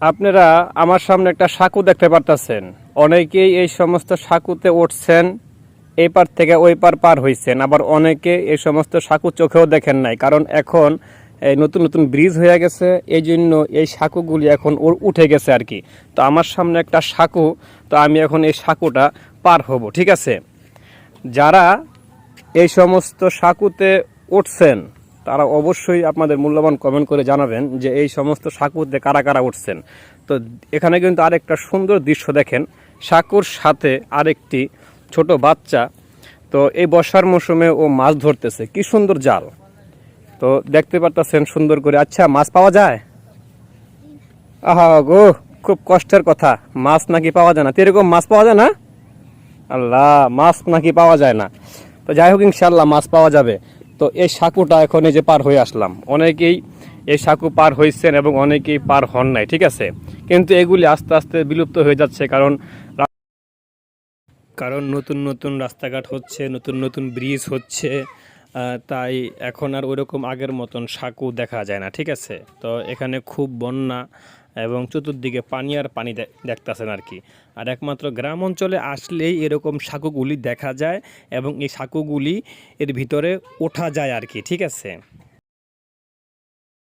আপনারা আমার সামনে একটা সাঁকু দেখতে পারতেছেন। অনেকেই এই সমস্ত সাঁকুতে উঠছেন, এই পার থেকে ওই পার পার হইছেন, আবার অনেকে এই সমস্ত সাঁকু চোখেও দেখেন নাই, কারণ এখন এই নতুন নতুন ব্রিজ হয়ে গেছে, এই জন্য এই সাঁকুগুলি এখন উঠে গেছে আর কি। তো আমার সামনে একটা সাঁকু, তো আমি এখন এই সাঁকুটা পার হব, ঠিক আছে। যারা এই সমস্ত সাঁকুতে উঠছেন তারা অবশ্যই আপনাদের মূল্যবান কমেন্ট করে জানাবেন যে এই সমস্ত সাঁকুতে কারা কারা উঠছেন। তো এখানে কিন্তু আরেকটা সুন্দর দৃশ্য দেখেন, সাঁকুর সাথে আরেকটি ছোট বাচ্চা। তো এই বর্ষার মৌসুমে ও মাছ ধরতেছে, কি সুন্দর জাল। তো দেখতে পারতেছেন সুন্দর করে। আচ্ছা, মাছ পাওয়া যায়? আহা গো, খুব কষ্টের কথা, মাছ নাকি পাওয়া যায় না। তো এরকম মাছ পাওয়া যায় না? আল্লাহ, মাছ নাকি পাওয়া যায় না। তো যাই হোক, ইনশাল্লাহ মাছ পাওয়া যাবে। তো এই সাঁকুটা এখন এই যে পার হয়ে আসলাম, অনেকেই এই সাঁকু পার হয়েছেন এবং অনেকেই পার হন নাই, ঠিক আছে। কিন্তু এগুলি আস্তে আস্তে বিলুপ্ত হয়ে যাচ্ছে, কারণ কারণ নতুন নতুন রাস্তাঘাট হচ্ছে, নতুন নতুন ব্রিজ হচ্ছে। তাই এখন আর ওইরকম আগের মতন সাঁকু দেখা যায় না, ঠিক আছে। তো এখানে খুব বন্যা এবং চতুর্দিকে পানি আর পানি দেখতেছেন আর কি। আর একমাত্র গ্রাম অঞ্চলে আসলেই এরকম সাঁকুগুলি দেখা যায় এবং এই সাঁকুগুলি এর ভিতরে ওঠা যায় আর কি, ঠিক আছে।